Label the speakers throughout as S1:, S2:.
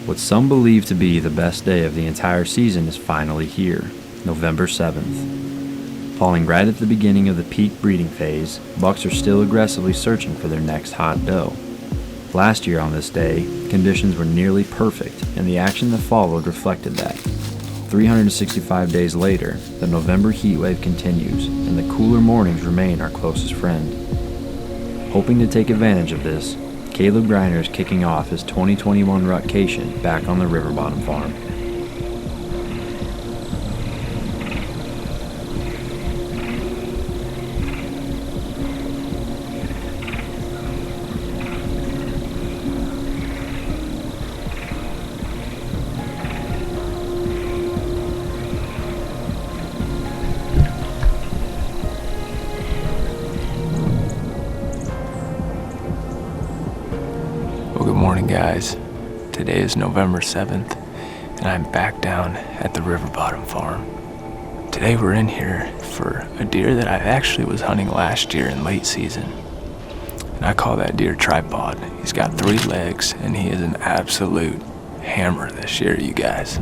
S1: What some believe to be the best day of the entire season is finally here, November 7th. Falling right at the beginning of the peak breeding phase, bucks are still aggressively searching for their next hot doe. Last year on this day, conditions were nearly perfect, and the action that followed reflected that. 365 days later, the November heatwave continues, and the cooler mornings remain our closest friend. Hoping to take advantage of this, Caleb Greiner is kicking off his 2021 rutcation back on the River Bottom farm.
S2: Good morning, guys. Today is November 7th, and I'm back down at the River Bottom farm. Today we're in here for a deer that I actually was hunting last year in late season. And I call that deer Tripod. He's got 3 legs, and he is an absolute hammer this year, you guys.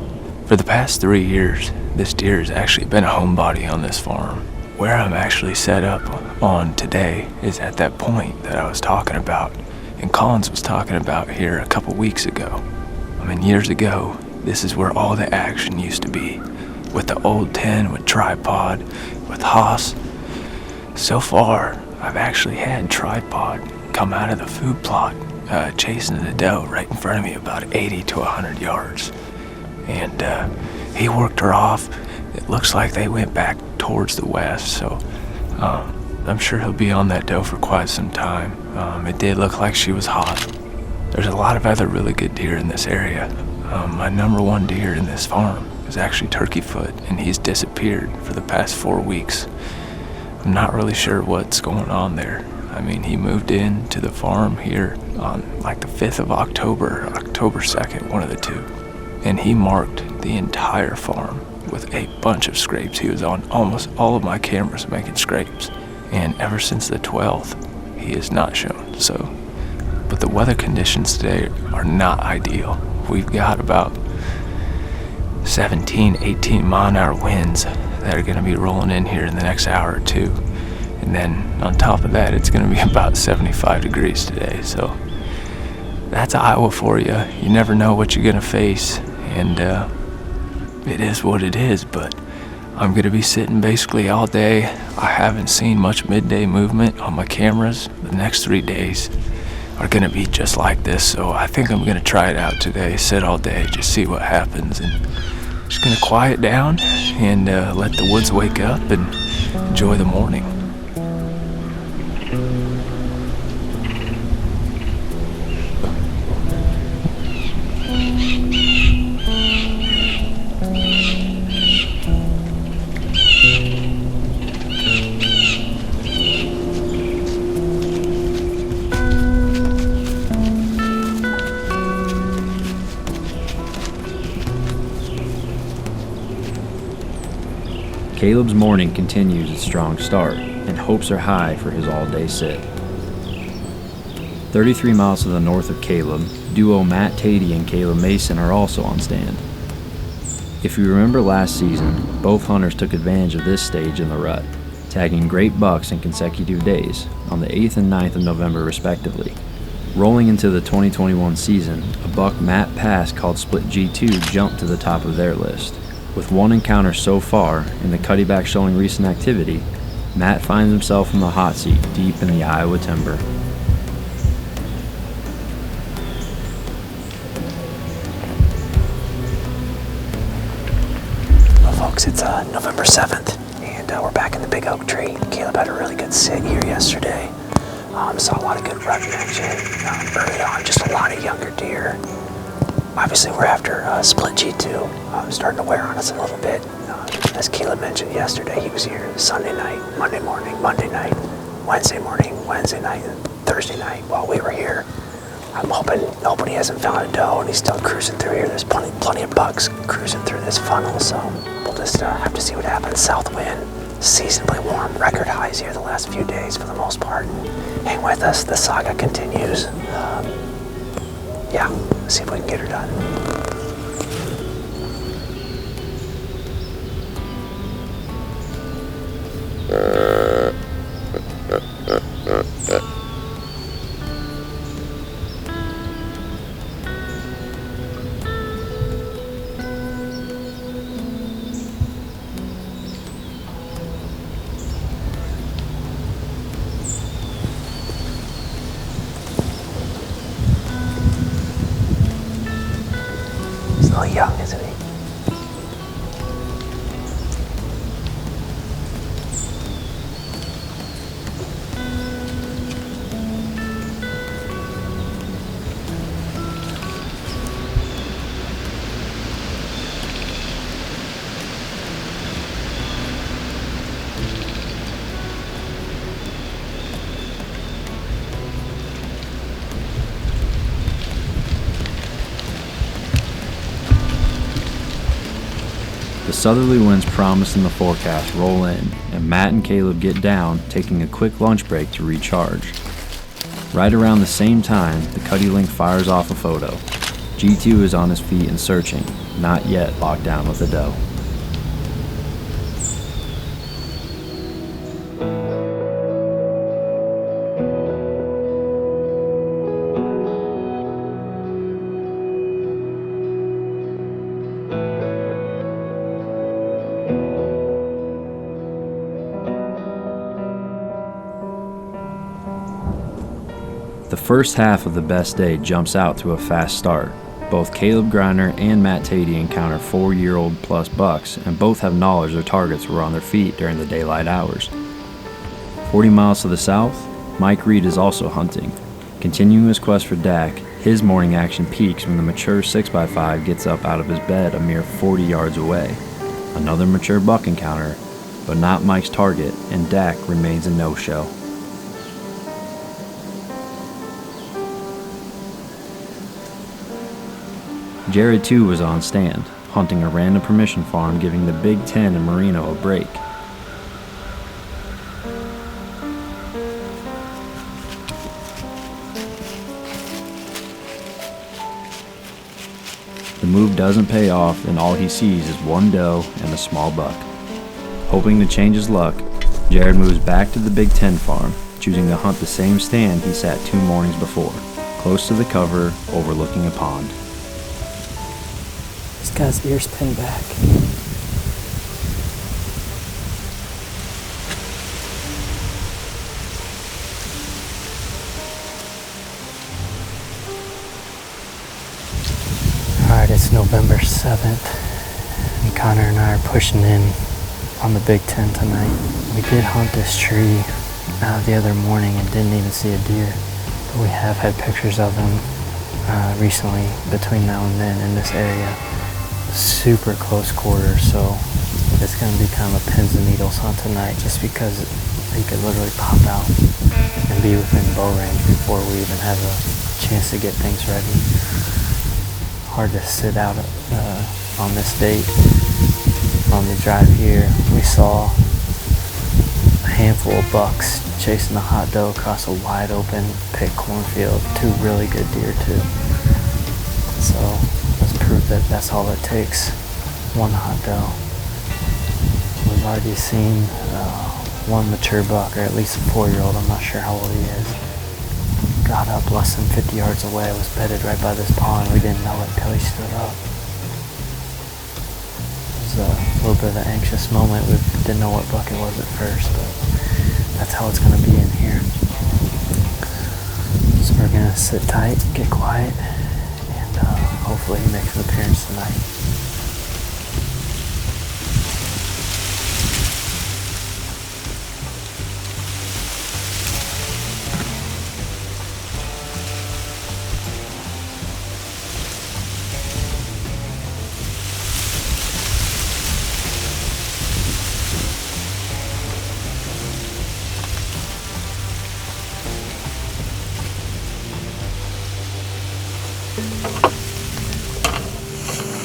S2: For the past 3 years, this deer has actually been a homebody on this farm. Where I'm actually set up on today is at that point that I was talking about and Collins was talking about here a couple weeks ago. I mean, years ago, this is where all the action used to be, with the old 10, with Tripod, with Haas. So far, I've actually had Tripod come out of the food plot, chasing the doe right in front of me about 80 to 100 yards. And he worked her off. It looks like they went back towards the west, so I'm sure he'll be on that doe for quite some time. It did look like she was hot. There's a lot of other really good deer in this area. My number 1 deer in this farm is actually Turkeyfoot, and he's disappeared for the past 4 weeks. I'm not really sure what's going on there. I mean, he moved in to the farm here on like the 5th of October, October 2nd, one of the two. And he marked the entire farm with a bunch of scrapes. He was on almost all of my cameras making scrapes. And ever since the 12th, he is not shown. So, but the weather conditions today are not ideal. We've got about 17, 18 mile an hour winds that are going to be rolling in here in the next hour or two. And then on top of that, it's going to be about 75 degrees today. So that's Iowa for you. You never know what you're going to face. And it is what it is, but I'm going to be sitting basically all day. I haven't seen much midday movement on my cameras. The next 3 days are going to be just like this, so I think I'm going to try it out today, sit all day, just see what happens, and just going to quiet down and let the woods wake up and enjoy the morning.
S1: Caleb's morning continues its strong start, and hopes are high for his all-day sit. 33 miles to the north of Caleb, duo Matt Thede and Kayla Mason are also on stand. If you remember last season, both hunters took advantage of this stage in the rut, tagging great bucks in consecutive days, on the 8th and 9th of November respectively. Rolling into the 2021 season, a buck Matt passed called Split G2 jumped to the top of their list. With 1 encounter so far, and the cuttyback showing recent activity, Matt finds himself in the hot seat deep in the Iowa timber.
S3: Well, folks, it's November 7th, and we're back in the big oak tree. Caleb had a really good sit here yesterday. Saw a lot of good rut action early on, just a lot of younger deer. Obviously, we're after Split G2, starting to wear on us a little bit. As Kayla mentioned yesterday, he was here Sunday night, Monday morning, Monday night, Wednesday morning, Wednesday night, and Thursday night while we were here. I'm hoping nobody hasn't found a doe and he's still cruising through here. There's plenty of bucks cruising through this funnel, so we'll just have to see what happens. South wind, seasonably warm, record highs here the last few days for the most part. Hang with us, the saga continues. Yeah, let's see if we can get her done. He's a little young, isn't he?
S1: The southerly winds promised in the forecast roll in, and Matt and Caleb get down, taking a quick lunch break to recharge. Right around the same time, the Cuddy Link fires off a photo. G2 is on his feet and searching, not yet locked down with a doe. The first half of the best day jumps out to a fast start. Both Caleb Griner and Matt Thede encounter 4-year-old plus bucks, and both have knowledge their targets were on their feet during the daylight hours. 40 miles to the south, Mike Reed is also hunting. Continuing his quest for Dak, his morning action peaks when the mature 6x5 gets up out of his bed a mere 40 yards away. Another mature buck encounter, but not Mike's target, and Dak remains a no-show. Jared too was on stand, hunting a random permission farm, giving the Big Ten and Merino a break. The move doesn't pay off, and all he sees is one doe and a small buck. Hoping to change his luck, Jared moves back to the Big Ten farm, choosing to hunt the same stand he sat 2 mornings before, close to the cover overlooking a pond.
S4: This guy's ears pinned back. Alright, it's November 7th, and Connor and I are pushing in on the Big Ten tonight. We did hunt this tree the other morning and didn't even see a deer, but we have had pictures of them recently between now and then in this area. Super close quarters, so it's going to be kind of a pins and needles hunt tonight, just because he could literally pop out and be within bow range before we even have a chance to get things ready. Hard to sit out on this date. On the drive here, we saw a handful of bucks chasing a hot doe across a wide open pit cornfield. 2 really good deer too. So let's prove that that's all it takes. 1 hot doe. We've already seen 1 mature buck, or at least a 4-year-old. I'm not sure how old he is. Got up less than 50 yards away. Was bedded right by this pond. We didn't know it until he stood up. It was a little bit of an anxious moment. We didn't know what buck it was at first, but that's how it's going to be in here. So we're going to sit tight, get quiet, and hopefully he makes an appearance tonight.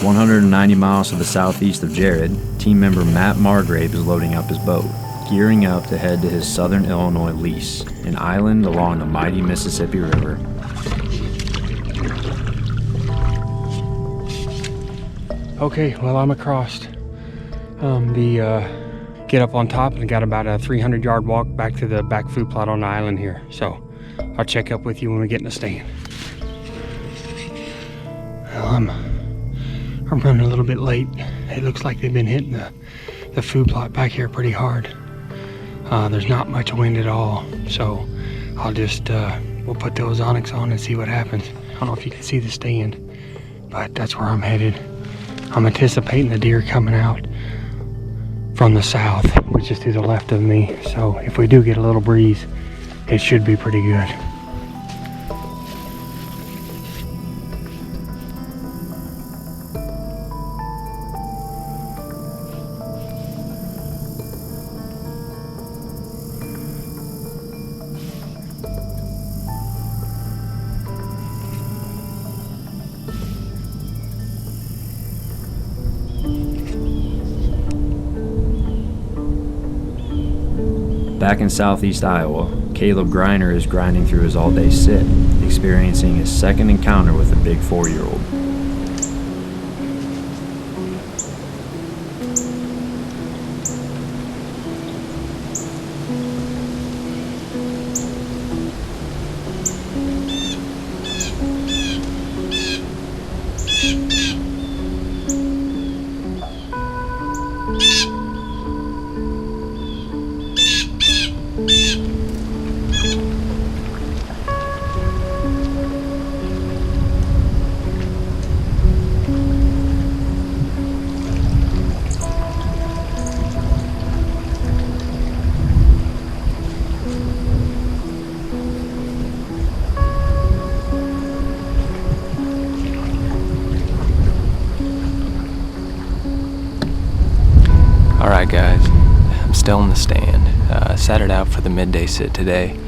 S1: "190 miles to the southeast of Jared, team member Matt Margrabe is loading up his boat, gearing up to head to his southern Illinois lease, an island along the mighty Mississippi River.
S5: Okay, well, I'm across get up on top and got about a 300-yard walk back to the back food plot on the island here. So I'll check up with you when we get in the stand. Well, I'm running a little bit late. It looks like they've been hitting the food plot back here pretty hard. There's not much wind at all, so I'll just we'll put the ozonics on and see what happens. I don't know if you can see the stand, but that's where I'm headed. I'm anticipating the deer coming out from the south, which is to the left of me. So if we do get a little breeze, it should be pretty good.
S1: Back in southeast Iowa, Caleb Griner is grinding through his all-day sit, experiencing his second encounter with a big 4-year-old.
S2: Alright guys, I'm still in the stand. Sat it out for the midday sit today.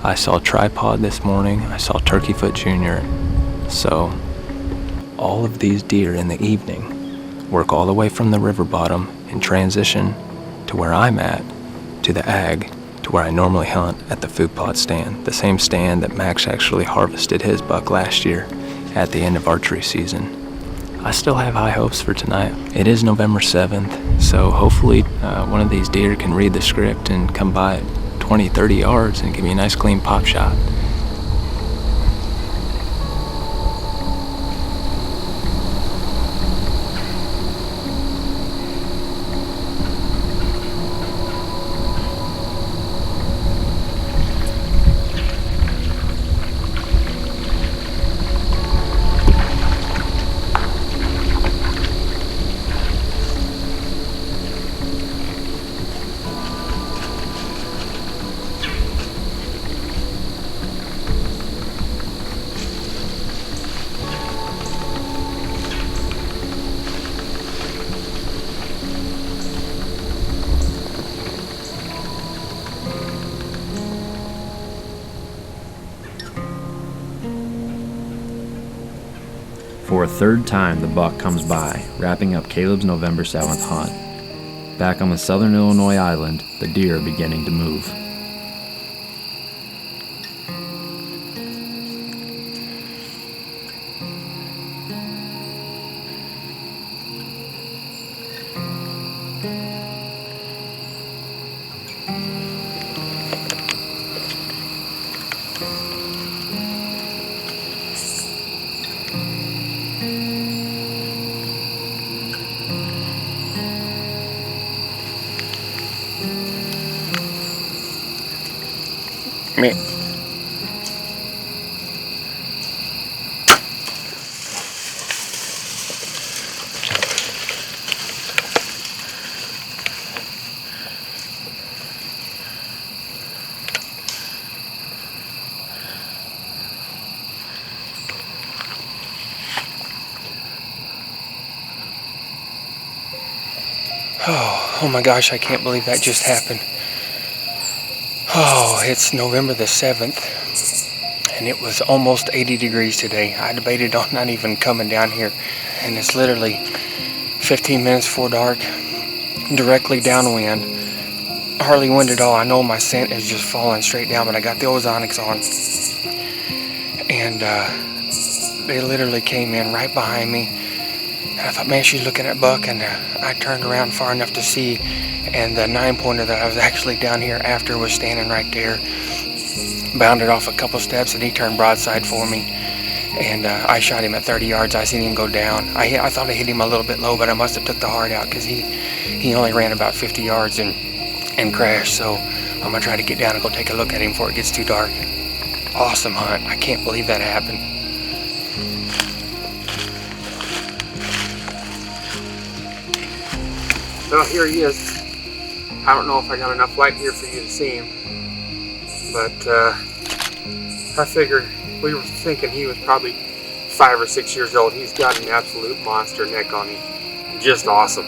S2: I saw Tripod this morning, I saw Turkeyfoot Jr. So all of these deer in the evening work all the way from the river bottom and transition to where I'm at, to the ag, to where I normally hunt at the food plot stand, the same stand that Max actually harvested his buck last year at the end of archery season. I still have high hopes for tonight. It is November 7th, so hopefully one of these deer can read the script and come by at 20, 30 yards and give me a nice clean pop shot.
S1: For a third time, the buck comes by, wrapping up Caleb's November 7th hunt. Back on the southern Illinois island, the deer are beginning to move.
S5: Me. Oh my gosh, I can't believe that just happened. Oh, it's November the 7th, and it was almost 80 degrees today. I debated on not even coming down here, and it's literally 15 minutes before dark, directly downwind, hardly wind at all. I know my scent is just falling straight down, but I got the ozonics on, and they literally came in right behind me. I thought, man, she's looking at buck, and I turned around far enough to see, and the 9-pointer that I was actually down here after was standing right there, bounded off a couple steps, and he turned broadside for me, and I shot him at 30 yards. I seen him go down. I thought I hit him a little bit low, but I must have took the heart out, because he only ran about 50 yards and crashed. So I'm gonna try to get down and go take a look at him before it gets too dark. Awesome hunt. I can't believe that happened. So here he is. I don't know if I got enough light here for you to see him, but I figured, we were thinking he was probably 5 or 6 years old. He's got an absolute monster neck on him. Just awesome.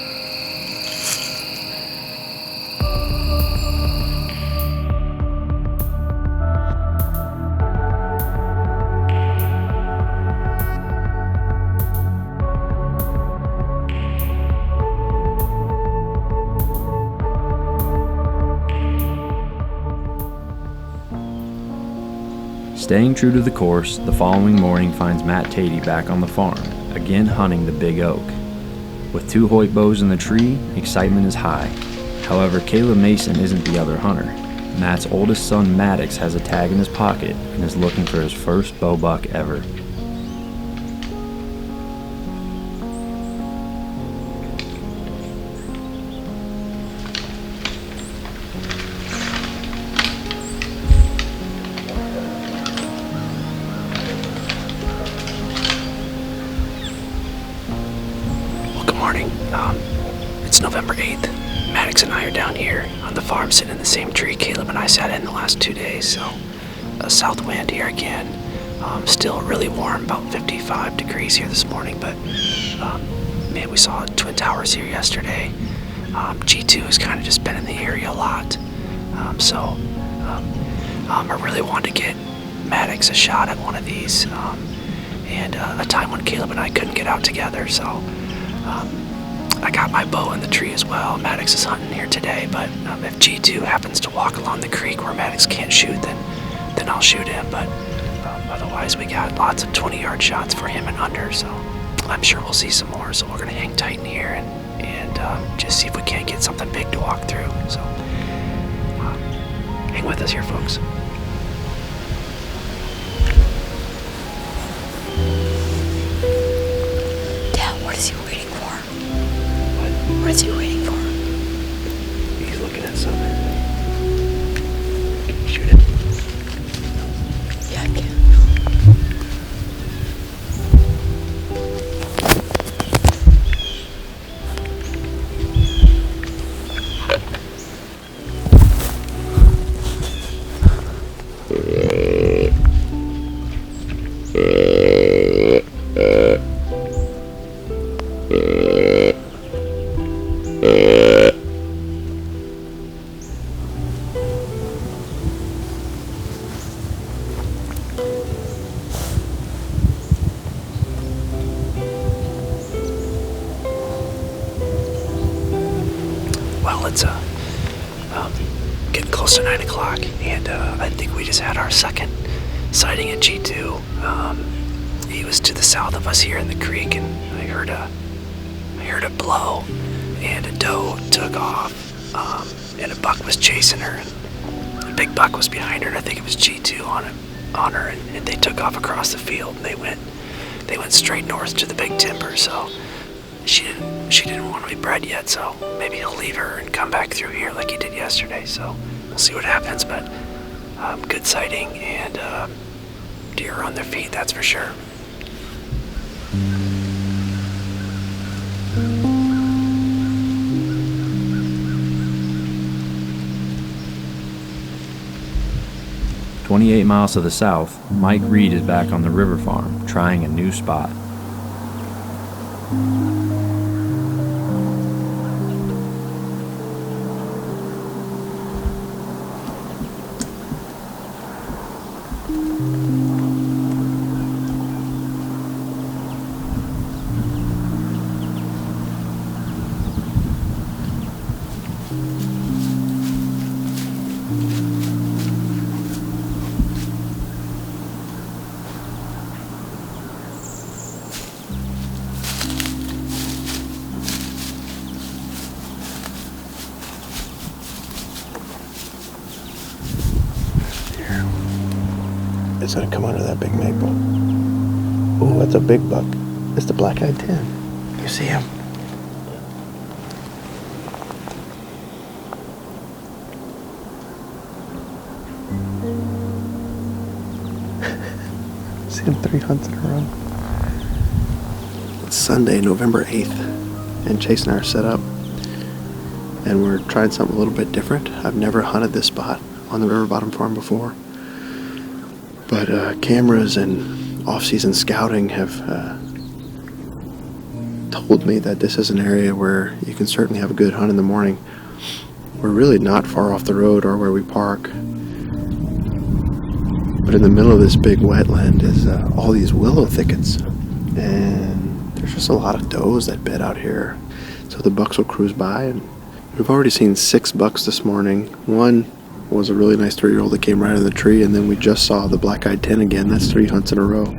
S1: Staying true to the course, the following morning finds Matt Thede back on the farm, again hunting the big oak. With 2 Hoyt bows in the tree, excitement is high. However, Kayla Mason isn't the other hunter. Matt's oldest son Maddox has a tag in his pocket and is looking for his first bow buck ever.
S3: It's November 8th. Maddox and I are down here on the farm sitting in the same tree Caleb and I sat in the last 2 days. So a south wind here again. Still really warm, about 55 degrees here this morning, but man, we saw Twin Towers here yesterday. G2 has kind of just been in the area a lot. I really wanted to get Maddox a shot at one of these, and a time when Caleb and I couldn't get out together, so I got my bow in the tree as well. Maddox is hunting here today, but if G2 happens to walk along the creek where Maddox can't shoot, then I'll shoot him, but otherwise we got lots of 20-yard shots for him and under, so I'm sure we'll see some more, so we're going to hang tight in here and just see if we can't get something big to walk through, so hang with us here, folks.
S6: Dad, what is he waiting for? What is he waiting for?
S3: He's looking at something. Can you shoot him?
S6: Yeah, I can. Well, it's getting close to 9 o'clock, and I think we just had our second sighting at G2. He was to the south of us here in the creek, and I heard a blow, and a doe took off, and a buck was chasing her, and a big buck was behind her, and I think it was G2 on her, and they took off across the field, and they went straight north to the big timber, so she didn't want to be bred yet, so maybe he'll leave her and come back through here like he did yesterday, so we'll see what happens, but good sighting, and deer are on their feet, that's for sure.
S1: "28 miles to the south, Mike Reed is back on the river farm, trying a new spot.
S3: It's gonna come under that big maple. Ooh, that's a big buck. It's the black-eyed 10. You see him? See him 3 hunts in a row. It's Sunday, November 8th, and Chase and I are set up, and we're trying something a little bit different. I've never hunted this spot on the River Bottom Farm before, but cameras and off-season scouting have told me that this is an area where you can certainly have a good hunt in the morning. We're really not far off the road or where we park, but in the middle of this big wetland is all these willow thickets, and there's just a lot of does that bed out here. So the bucks will cruise by, and we've already seen 6 bucks this morning. One was a really nice 3-year-old that came right out of the tree, and then we just saw the black-eyed 10 again. That's 3 hunts in a row.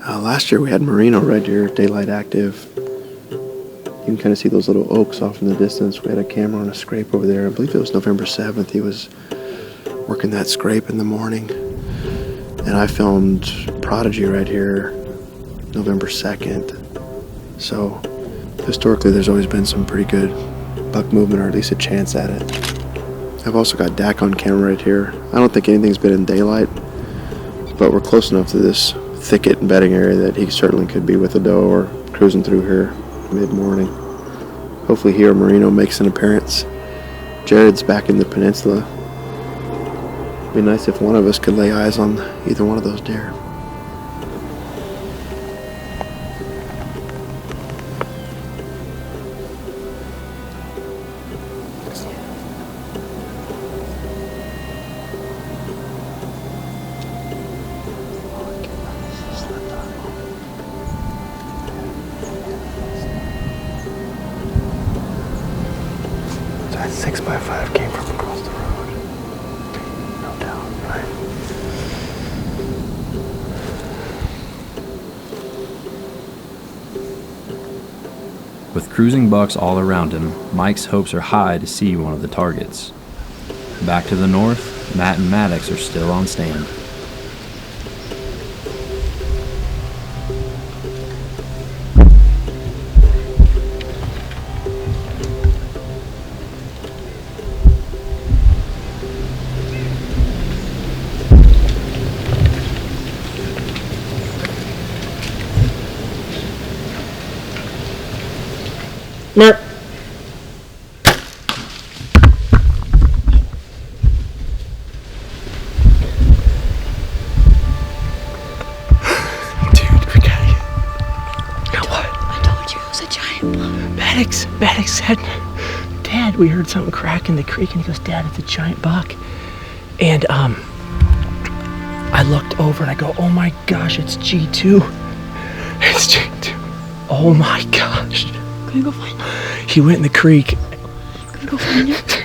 S3: Last year we had merino red deer, daylight active. You can kind of see those little oaks off in the distance. We had a camera on a scrape over there. I believe it was November 7th. He was working that scrape in the morning. And I filmed Prodigy right here November 2nd. So historically there's always been some pretty good buck movement, or at least a chance at it. I've also got Dak on camera right here. I don't think anything's been in daylight, but we're close enough to this thicket and bedding area that he certainly could be with a doe or cruising through here mid-morning. Hopefully he or Merino makes an appearance. Jared's back in the peninsula. It'd be nice if one of us could lay eyes on either one of those deer. That 6x5 came from across the road. No doubt, right?
S1: With cruising bucks all around him, Mike's hopes are high to see one of the targets. Back to the north, Matt and Maddox are still on stand.
S5: Mark.
S3: Maddox said, Dad, we heard something crack in the creek, and he goes, Dad, it's a giant buck. And I looked over and I go, oh my gosh, it's G2. It's G2. Oh my gosh.
S7: Can we go find it?
S3: He went in the creek.
S7: Can we go find it?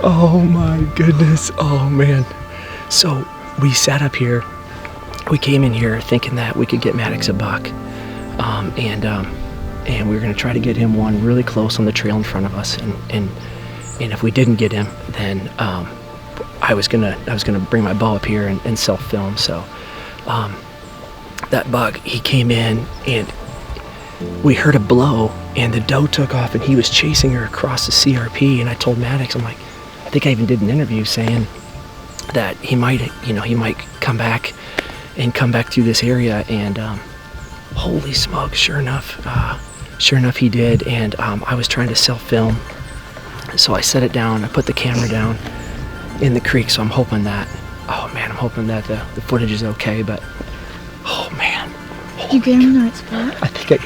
S3: Oh my goodness. Oh man. So we sat up here. We came in here thinking that we could get Maddox a buck. And we were going to try to get him one really close on the trail in front of us. And if we didn't get him, then I was gonna bring my bow up here and self-film. So that buck, he came in and we heard a blow, and the doe took off, and he was chasing her across the CRP. And I told Maddox, I'm like, I think I even did an interview saying that he might come back through this area. And holy smokes, sure enough he did. And I was trying to self-film, so I set it down. I put the camera down in the creek. So I'm hoping that the footage is okay. But oh man,
S7: Did you get him in the right spot?
S3: I think I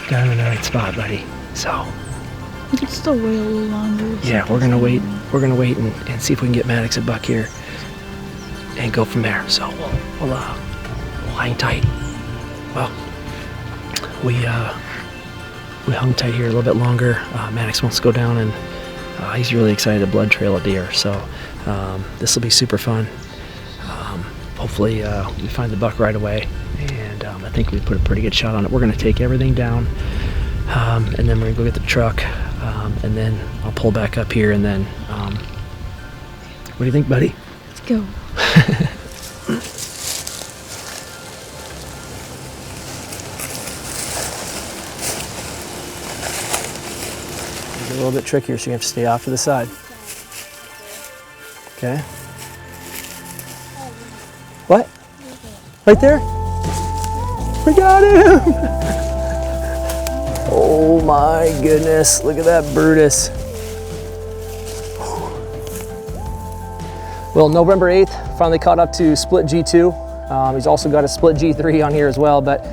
S3: got him in the right spot, buddy. So
S7: We could still wait a little longer.
S3: yeah, we're gonna wait. We're gonna wait and see if we can get Maddox a buck here and go from there. So we'll hang tight. Well, we hung tight here a little bit longer. Maddox wants to go down, and he's really excited to blood trail a deer. So this will be super fun. Hopefully we find the buck right away, and I think we put a pretty good shot on it. We're going to take everything down, and then we're going to go get the truck, and then I'll pull back up here, and then what do you think, buddy?
S7: Go.
S3: It's a little bit trickier, so you have to stay off to the side. Okay. What? Right there? We got him! Oh my goodness, look at that Brutus. Well, November 8th, finally caught up to split G2. He's also got a split G3 on here as well, but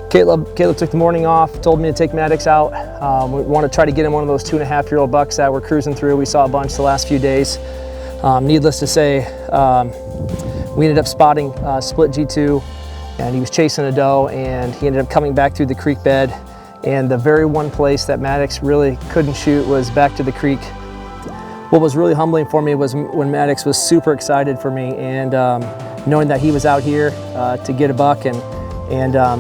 S3: Kayla took the morning off, told me to take Maddox out. We want to try to get him one of those 2.5-year-old bucks that we're cruising through. We saw a bunch the last few days. Needless to say, we ended up spotting split G2, and he was chasing a doe, and he ended up coming back through the creek bed. And the very one place that Maddox really couldn't shoot was back to the creek. What was really humbling for me was when Maddox was super excited for me, and knowing that he was out here to get a buck, and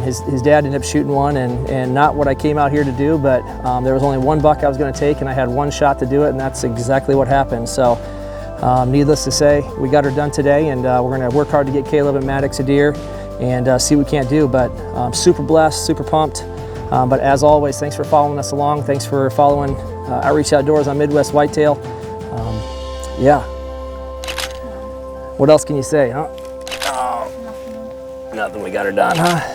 S3: his dad ended up shooting one, and not what I came out here to do, but there was only one buck I was going to take, and I had one shot to do it, and that's exactly what happened. So needless to say, we got her done today, and we're going to work hard to get Caleb and Maddox a deer and see what we can't do. But super blessed, super pumped. But as always, thanks for following us along. Thanks for following Outreach Outdoors on Midwest Whitetail. Yeah. What else can you say, huh? Oh, nothing. We got her done, huh?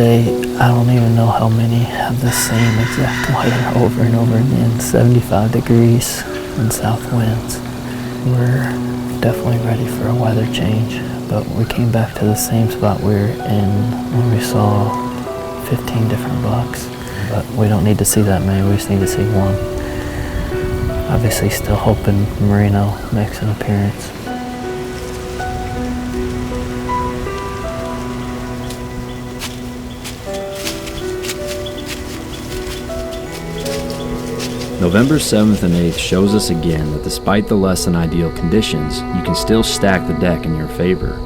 S4: I don't even know how many have the same exact weather over and over again. 75 degrees and south winds. We're definitely ready for a weather change, but we came back to the same spot we were in when we saw 15 different bucks. But we don't need to see that many, we just need to see one. Obviously still hoping Merino makes an appearance.
S1: November 7th and 8th shows us again that despite the less than ideal conditions, you can still stack the deck in your favor.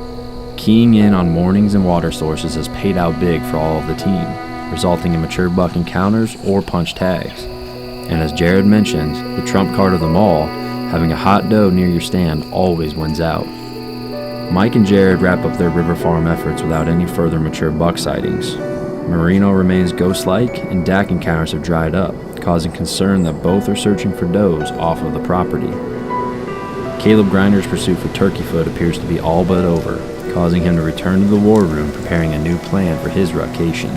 S1: Keying in on mornings and water sources has paid out big for all of the team, resulting in mature buck encounters or punch tags. And as Jared mentioned, the trump card of them all, having a hot doe near your stand always wins out. Mike and Jared wrap up their river farm efforts without any further mature buck sightings. Merino remains ghost-like, and DAC encounters have dried up, causing concern that both are searching for does off of the property. Caleb Grinder's pursuit for turkeyfoot appears to be all but over, causing him to return to the war room preparing a new plan for his rutcation.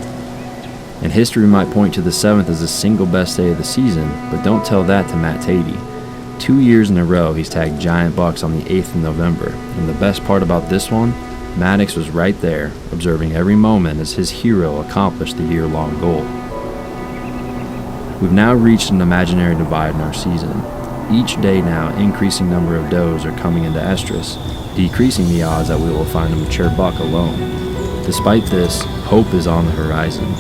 S1: And history might point to the 7th as the single best day of the season, but don't tell that to Matt Thede. 2 years in a row he's tagged giant bucks on the 8th of November, and the best part about this one, Maddox was right there, observing every moment as his hero accomplished the year-long goal. We've now reached an imaginary divide in our season. Each day now, increasing number of does are coming into estrus, decreasing the odds that we will find a mature buck alone. Despite this, hope is on the horizon.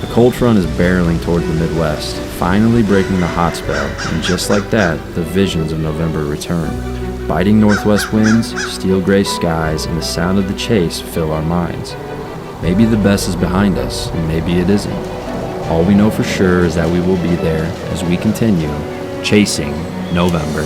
S1: A cold front is barreling towards the Midwest, finally breaking the hot spell, and just like that, the visions of November return. Biting northwest winds, steel gray skies, and the sound of the chase fill our minds. Maybe the best is behind us, and maybe it isn't. All we know for sure is that we will be there as we continue chasing November.